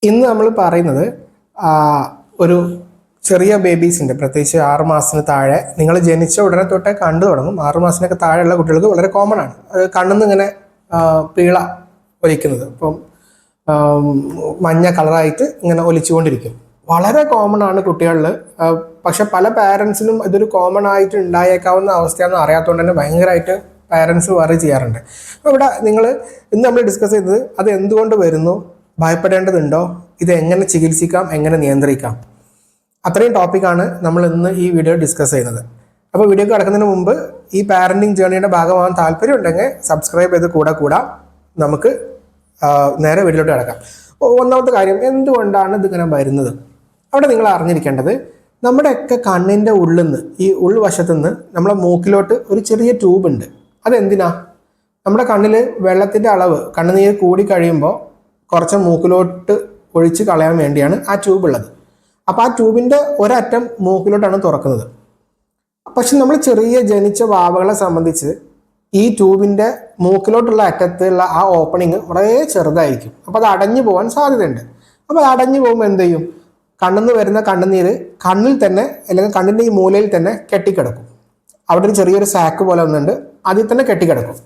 ഇന്ന് നമ്മൾ പറയുന്നത് ഒരു ചെറിയ ബേബീസിൻ്റെ പ്രത്യേകിച്ച് 6 മാസത്തിന് താഴെ നിങ്ങൾ ജനിച്ച ഉടനെ തൊട്ടേ കണ്ടു തുടങ്ങും. 6 മാസത്തിനൊക്കെ താഴെയുള്ള കുട്ടികൾക്ക് വളരെ കോമൺ ആണ് അത് കണ്ണിന്ന് ഇങ്ങനെ പീള ഒലിക്കുന്നത്. ഇപ്പം മഞ്ഞ കളറായിട്ട് ഇങ്ങനെ ഒലിച്ചുകൊണ്ടിരിക്കും. വളരെ കോമൺ ആണ് കുട്ടികളിൽ. പക്ഷെ പല പാരൻസിനും ഇതൊരു കോമൺ ആയിട്ട് ഉണ്ടായേക്കാവുന്ന അവസ്ഥയാണെന്ന് അറിയാത്തതുകൊണ്ട് തന്നെ ഭയങ്കരമായിട്ട് പാരൻസ് വറി ചെയ്യാറുണ്ട്. അപ്പോൾ ഇവിടെ ഇന്ന് നമ്മൾ ഡിസ്കസ് ചെയ്തത് അത് എന്തുകൊണ്ട് വരുന്നു, ഭയപ്പെടേണ്ടതുണ്ടോ, ഇത് എങ്ങനെ ചികിത്സിക്കാം, എങ്ങനെ നിയന്ത്രിക്കാം, അത്രയും ടോപ്പിക്കാണ് നമ്മൾ ഇന്ന് ഈ വീഡിയോ ഡിസ്കസ് ചെയ്യുന്നത്. അപ്പോൾ വീഡിയോ കിടക്കുന്നതിന് മുമ്പ് ഈ പാരൻറ്റിങ് ജേർണിയുടെ ഭാഗമാകാൻ താല്പര്യം ഉണ്ടെങ്കിൽ സബ്സ്ക്രൈബ് ചെയ്ത് കൂടെ നമുക്ക് നേരെ വീഡിയോയിലോട്ട് കിടക്കാം. ഒന്നാമത്തെ കാര്യം, എന്തുകൊണ്ടാണ് ഇതിങ്ങനെ വരുന്നത്? അവിടെ നിങ്ങൾ അറിഞ്ഞിരിക്കേണ്ടത്, നമ്മുടെയൊക്കെ കണ്ണിൻ്റെ ഉള്ളിൽ നിന്ന്, ഈ ഉൾവശത്തു നിന്ന് നമ്മളെ മൂക്കിലോട്ട് ഒരു ചെറിയ ട്യൂബ് ഉണ്ട്. അതെന്തിനാ? നമ്മുടെ കണ്ണിൽ വെള്ളത്തിൻ്റെ അളവ് കണ്ണുനീര് കൂടി കഴിയുമ്പോൾ കുറച്ച് മൂക്കിലോട്ട് ഒഴിച്ച് കളയാൻ വേണ്ടിയാണ് ആ ട്യൂബ് ഉള്ളത്. അപ്പോൾ ആ ട്യൂബിൻ്റെ ഒരറ്റം മൂക്കിലോട്ടാണ് തുറക്കുന്നത്. പക്ഷെ നമ്മൾ ചെറിയ ജനിച്ച വാവകളെ സംബന്ധിച്ച് ഈ ട്യൂബിൻ്റെ മൂക്കിലോട്ടുള്ള അറ്റത്തുള്ള ആ ഓപ്പണിങ് വളരെ ചെറുതായിരിക്കും. അപ്പോൾ അത് അടഞ്ഞു പോകാൻ സാധ്യതയുണ്ട്. അപ്പോൾ അത് അടഞ്ഞു പോകുമ്പോൾ എന്ത് ചെയ്യും? കണ്ണിന്ന് വരുന്ന കണ്ണുനീര് കണ്ണിൽ തന്നെ അല്ലെങ്കിൽ കണ്ണിൻ്റെ ഈ മൂലയിൽ തന്നെ കെട്ടിക്കിടക്കും. അവിടെ ഒരു ചെറിയൊരു സാക്ക് പോലെ ഒന്നുണ്ട്, അതിൽ തന്നെ കെട്ടിക്കിടക്കും.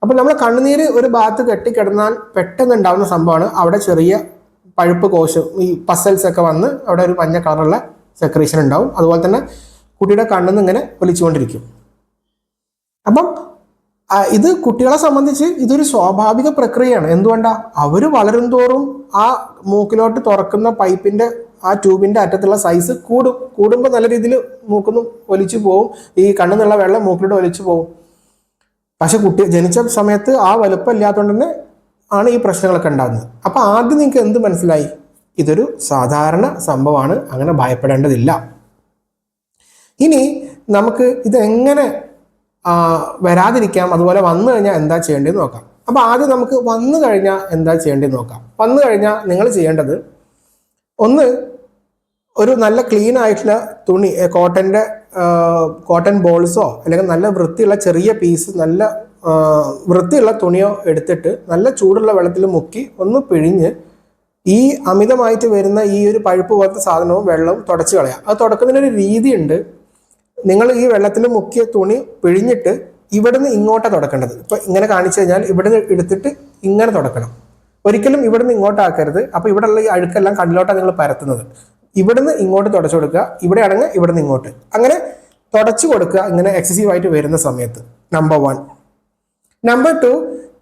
അപ്പോൾ നമ്മൾ കണ്ണുനീര് ഒരു ഭാഗത്ത് കെട്ടിക്കിടന്നാൽ പെട്ടെന്ന് ഉണ്ടാകുന്ന സംഭവമാണ് അവിടെ ചെറിയ പഴുപ്പ് കോശം, ഈ പസൽസ് ഒക്കെ വന്ന് അവിടെ ഒരു മഞ്ഞ കളറുള്ള സെക്രീഷൻ ഉണ്ടാവും. അതുപോലെ തന്നെ കുട്ടിയുടെ കണ്ണിന്ന് ഇങ്ങനെ ഒലിച്ചുകൊണ്ടിരിക്കും. അപ്പം ഇത് കുട്ടികളെ സംബന്ധിച്ച് ഇതൊരു സ്വാഭാവിക പ്രക്രിയയാണ്. എന്തുകൊണ്ടാണ്? അവർ വളരും തോറും ആ മൂക്കിലോട്ട് തുറക്കുന്ന പൈപ്പിൻ്റെ ആ ട്യൂബിൻ്റെ അറ്റത്തുള്ള സൈസ് കൂടുമ്പോൾ നല്ല രീതിയിൽ മൂക്കൊന്നും ഒലിച്ചു പോവും, ഈ കണ്ണിന്നുള്ള വെള്ളം മൂക്കിലോട്ട് ഒലിച്ചു പോവും. പക്ഷെ കുട്ടി ജനിച്ച സമയത്ത് ആ വലുപ്പം ഇല്ലാത്തതുകൊണ്ട് തന്നെ ആണ് ഈ പ്രശ്നങ്ങളൊക്കെ ഉണ്ടാകുന്നത്. അപ്പോൾ ആദ്യം നിങ്ങൾക്ക് എന്ത് മനസ്സിലായി? ഇതൊരു സാധാരണ സംഭവമാണ്, അങ്ങനെ ഭയപ്പെടേണ്ടതില്ല. ഇനി നമുക്ക് ഇതെങ്ങനെ വരാതിരിക്കാം, അതുപോലെ വന്നു കഴിഞ്ഞാൽ എന്താ ചെയ്യേണ്ടതെന്ന് നോക്കാം. അപ്പോൾ ആദ്യം നമുക്ക് വന്നു കഴിഞ്ഞാൽ എന്താ ചെയ്യേണ്ടതെന്ന് നോക്കാം. വന്നു കഴിഞ്ഞാൽ നിങ്ങൾ ചെയ്യേണ്ടത്, ഒന്ന്, ഒരു നല്ല ക്ലീൻ ആയിട്ടുള്ള തുണി, കോട്ടൺ ബോൾസോ അല്ലെങ്കിൽ നല്ല വൃത്തിയുള്ള ചെറിയ പീസ്, നല്ല വൃത്തിയുള്ള തുണിയോ എടുത്തിട്ട് നല്ല ചൂടുള്ള വെള്ളത്തിൽ മുക്കി ഒന്ന് പിഴിഞ്ഞ് ഈ അമിതമായിട്ട് വരുന്ന ഈ ഒരു പഴുപ്പ് പോലത്തെ സാധനവും വെള്ളവും തുടച്ച് കളയാം. അത് തുടക്കുന്നതിനൊരു രീതിയുണ്ട്. നിങ്ങൾ ഈ വെള്ളത്തിൽ മുക്കിയ തുണി പിഴിഞ്ഞിട്ട് ഇവിടുന്ന് ഇങ്ങോട്ടാണ് തുടക്കേണ്ടത്. ഇപ്പം ഇങ്ങനെ കാണിച്ചു കഴിഞ്ഞാൽ ഇവിടുന്ന് എടുത്തിട്ട് ഇങ്ങനെ തുടക്കണം. ഒരിക്കലും ഇവിടുന്ന് ഇങ്ങോട്ടാക്കരുത്. അപ്പോൾ ഇവിടെയുള്ള ഈ അഴുക്കെല്ലാം കണ്ണിലോട്ടാണ് നിങ്ങൾ പരത്തുന്നത്. ഇവിടുന്ന് ഇങ്ങോട്ട് തുടച്ചു കൊടുക്കുക, ഇവിടെ ആണെങ്കിൽ ഇവിടുന്ന് ഇങ്ങോട്ട്, അങ്ങനെ തുടച്ചു കൊടുക്കുക ഇങ്ങനെ എക്സസീവായിട്ട് വരുന്ന സമയത്ത്. നമ്പർ 1. നമ്പർ 2,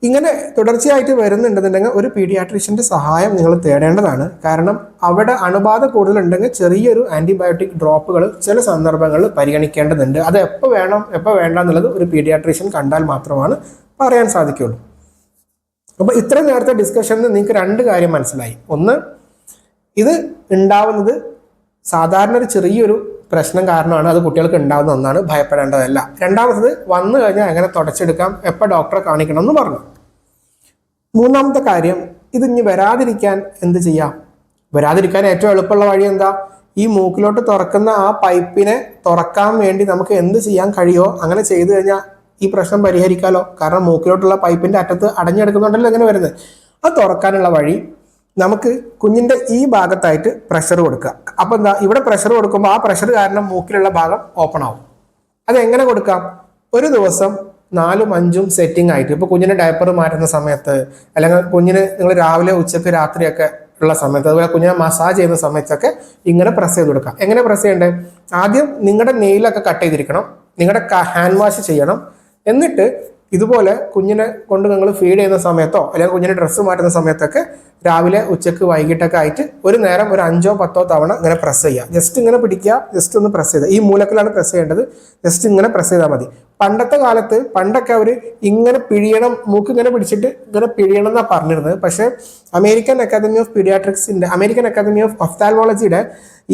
ഇങ്ങനെ തുടർച്ചയായിട്ട് വരുന്നുണ്ടെന്നുണ്ടെങ്കിൽ ഒരു പീഡിയാട്രീഷ്യൻ്റെ സഹായം നിങ്ങൾ തേടേണ്ടതാണ്. കാരണം അവിടെ അണുബാധ കൂടുതലുണ്ടെങ്കിൽ ചെറിയൊരു ആൻറ്റിബയോട്ടിക് ഡ്രോപ്പുകൾ ചില സന്ദർഭങ്ങളിൽ പരിഗണിക്കേണ്ടതുണ്ട്. അത് എപ്പോൾ വേണം എപ്പോൾ വേണ്ട എന്നുള്ളത് ഒരു പീഡിയാട്രീഷ്യൻ കണ്ടാൽ മാത്രമാണ് പറയാൻ സാധിക്കുള്ളൂ. അപ്പോൾ ഇത്ര നേരത്തെ ഡിസ്കഷനിൽ നിങ്ങൾക്ക് 2 കാര്യം മനസ്സിലായി. ഒന്ന്, ഇത് ഉണ്ടാവുന്നത് സാധാരണ ഒരു ചെറിയൊരു പ്രശ്നം കാരണമാണ്, അത് കുട്ടികൾക്ക് ഉണ്ടാകുന്ന ഒന്നാണ്, ഭയപ്പെടേണ്ടതല്ല. രണ്ടാമത്തത്, വന്നു കഴിഞ്ഞാൽ എങ്ങനെ തുടച്ചെടുക്കാം, എപ്പോൾ ഡോക്ടറെ കാണിക്കണം എന്ന് പറഞ്ഞു. മൂന്നാമത്തെ കാര്യം, ഇത് ഇനി വരാതിരിക്കാൻ എന്ത് ചെയ്യാം? വരാതിരിക്കാൻ ഏറ്റവും എളുപ്പമുള്ള വഴി എന്താ? ഈ മൂക്കിലോട്ട് തുറക്കുന്ന ആ പൈപ്പിനെ തുറക്കാൻ വേണ്ടി നമുക്ക് എന്ത് ചെയ്യാൻ കഴിയുമോ അങ്ങനെ ചെയ്തു കഴിഞ്ഞാൽ ഈ പ്രശ്നം പരിഹരിക്കാമല്ലോ. കാരണം മൂക്കിലോട്ടുള്ള പൈപ്പിൻ്റെ അറ്റത്ത് അടഞ്ഞെടുക്കുന്നുണ്ടല്ലോ ഇങ്ങനെ വരുന്നത്. അത് തുറക്കാനുള്ള വഴി, നമുക്ക് കുഞ്ഞിൻ്റെ ഈ ഭാഗത്തായിട്ട് പ്രഷർ കൊടുക്കുക. അപ്പോൾ എന്താ, ഇവിടെ പ്രഷർ കൊടുക്കുമ്പോൾ ആ പ്രഷർ കാരണം മൂക്കിലുള്ള ഭാഗം ഓപ്പൺ ആവും. അതെങ്ങനെ കൊടുക്കാം? ഒരു ദിവസം 4ഉം 5ഉം സെറ്റിംഗ് ആയിട്ട്, ഇപ്പോൾ കുഞ്ഞിന് ഡയപ്പർ മാറ്റുന്ന സമയത്ത്, അല്ലെങ്കിൽ കുഞ്ഞിന് നിങ്ങൾ രാവിലെ ഉച്ചക്ക് രാത്രിയൊക്കെ ഉള്ള സമയത്ത്, അതുപോലെ കുഞ്ഞിനെ മസാജ് ചെയ്യുന്ന സമയത്തൊക്കെ ഇങ്ങനെ പ്രസ് ചെയ്ത് കൊടുക്കാം. എങ്ങനെ പ്രസ് ചെയ്യേണ്ടത്? ആദ്യം നിങ്ങളുടെ നെയിലൊക്കെ കട്ട് ചെയ്തിരിക്കണം, നിങ്ങളുടെ ഹാൻഡ് വാഷ് ചെയ്യണം. എന്നിട്ട് ഇതുപോലെ കുഞ്ഞിനെ കൊണ്ട് നിങ്ങൾ ഫീഡ് ചെയ്യുന്ന സമയത്തോ അല്ലെങ്കിൽ കുഞ്ഞിനെ ഡ്രസ്സ് മാറ്റുന്ന സമയത്തൊക്കെ രാവിലെ ഉച്ചക്ക് വൈകിട്ടൊക്കെ ആയിട്ട് ഒരു നേരം ഒരു 5ഓ 10ഓ തവണ ഇങ്ങനെ പ്രസ് ചെയ്യുക. ജസ്റ്റ് ഇങ്ങനെ പിടിക്കുക, ജസ്റ്റ് ഒന്ന് പ്രസ് ചെയ്താൽ, ഈ മൂലക്കിലാണ് പ്രസ് ചെയ്യേണ്ടത്, ജസ്റ്റ് ഇങ്ങനെ പ്രസ് ചെയ്താൽ മതി. പണ്ടൊക്കെ അവർ ഇങ്ങനെ പിഴിയണം, മൂക്ക് ഇങ്ങനെ പിടിച്ചിട്ട് ഇങ്ങനെ പിഴിയണം എന്നാണ് പറഞ്ഞിരുന്നത്. പക്ഷേ അമേരിക്കൻ അക്കാദമി ഓഫ് പീഡിയാട്രിക്സിൻ്റെ, അമേരിക്കൻ അക്കാദമി ഓഫ് ഒഫ്താൽമോളജിയുടെ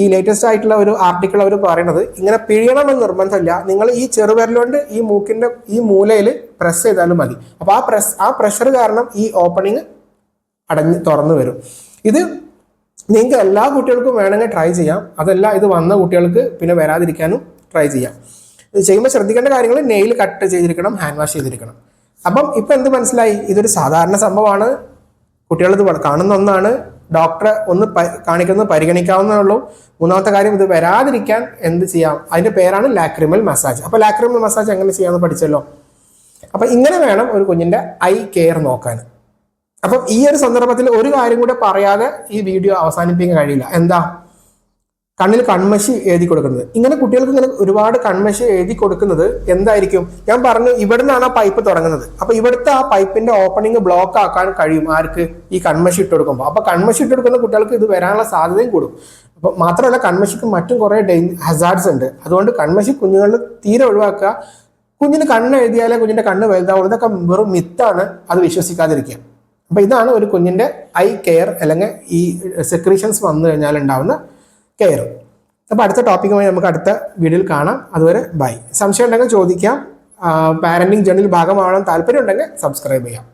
ഈ ലേറ്റസ്റ്റ് ആയിട്ടുള്ള ഒരു ആർട്ടിക്കിൾ അവർ പറയുന്നത് ഇങ്ങനെ പിഴിയണമെന്ന് നിർബന്ധമില്ല, നിങ്ങൾ ഈ ചെറുവിരലുകൊണ്ട് ഈ മൂക്കിൻ്റെ ഈ മൂലയിൽ പ്രസ് ചെയ്താലും മതി. അപ്പോൾ ആ പ്രഷർ കാരണം ഈ ഓപ്പണിങ് തുറന്നു വരും. ഇത് നിങ്ങൾക്ക് എല്ലാ കുട്ടികൾക്കും വേണമെങ്കിൽ ട്രൈ ചെയ്യാം. അതല്ല, ഇത് വന്ന കുട്ടികൾക്ക് പിന്നെ വരാതിരിക്കാനും ട്രൈ ചെയ്യാം. ഇത് ചെയ്യുമ്പോൾ ശ്രദ്ധിക്കേണ്ട കാര്യങ്ങൾ, നെയിൽ കട്ട് ചെയ്തിരിക്കണം, ഹാൻഡ് വാഷ് ചെയ്തിരിക്കണം. അപ്പം ഇപ്പം എന്ത് മനസ്സിലായി? ഇതൊരു സാധാരണ സംഭവമാണ്, കുട്ടികളിത് കാണുന്ന ഒന്നാണ്, ഡോക്ടറെ ഒന്ന് കാണിക്കുന്നത് പരിഗണിക്കാവുന്നേ ഉള്ളൂ. മൂന്നാമത്തെ കാര്യം, ഇത് വരാതിരിക്കാൻ എന്ത് ചെയ്യാം, അതിന്റെ പേരാണ് ലാക്രിമൽ മസാജ്. അപ്പോൾ ലാക്രിമൽ മസാജ് എങ്ങനെ ചെയ്യാമെന്ന് പഠിച്ചല്ലോ. അപ്പം ഇങ്ങനെ വേണം ഒരു കുഞ്ഞിന്റെ ഐ കെയർ നോക്കാൻ. അപ്പം ഈ ഒരു സന്ദർഭത്തിൽ ഒരു കാര്യം കൂടെ പറയാതെ ഈ വീഡിയോ അവസാനിപ്പിക്കാൻ കഴിയില്ല. എന്താ? കണ്ണിൽ കൺമഷി എഴുതി കൊടുക്കുന്നത്. ഇങ്ങനെ കുട്ടികൾക്ക് ഇങ്ങനെ ഒരുപാട് കൺമഷി എഴുതി കൊടുക്കുന്നത് എന്തായിരിക്കും? ഞാൻ പറഞ്ഞു, ഇവിടെ നിന്നാണ് ആ പൈപ്പ് തുടങ്ങുന്നത്. അപ്പൊ ഇവിടുത്തെ ആ പൈപ്പിന്റെ ഓപ്പണിംഗ് ബ്ലോക്ക് ആക്കാൻ കഴിയും ആർക്ക്? ഈ കൺമഷി ഇട്ട് കൊടുക്കുമ്പോൾ. അപ്പൊ കൺമഷി ഇട്ട് കൊടുക്കുന്ന കുട്ടികൾക്ക് ഇത് വരാനുള്ള സാധ്യതയും കൂടും. അപ്പൊ മാത്രമല്ല, കൺമഷിക്ക് മറ്റും കുറെ ഹസാർഡ്സ് ഉണ്ട്. അതുകൊണ്ട് കൺമഷി കുഞ്ഞുങ്ങളിൽ തീരെ ഒഴിവാക്കുക. കുഞ്ഞിന് കണ്ണ് എഴുതിയാലേ കുഞ്ഞിന്റെ കണ്ണ് വലുതാവുള്ളൂ. ഇതൊക്കെ വെറും മിത്താണ്, അത് വിശ്വസിക്കാതിരിക്കുക. അപ്പൊ ഇതാണ് ഒരു കുഞ്ഞിന്റെ ഐ കെയർ, അല്ലെങ്കിൽ ഈ സെക്രീഷൻസ് വന്നു കഴിഞ്ഞാൽ ഉണ്ടാവുന്ന കെയർ. അപ്പോൾ അടുത്ത ടോപ്പിക്കുമായി നമുക്ക് അടുത്ത വീഡിയോയിൽ കാണാം. അതുവരെ ബൈ. സംശയം ഉണ്ടെങ്കിൽ ചോദിക്കാം. പാരന്റിങ് ജേർണിയിൽ ഭാഗമാവാൻ താല്പര്യം ഉണ്ടെങ്കിൽ സബ്സ്ക്രൈബ് ചെയ്യാം.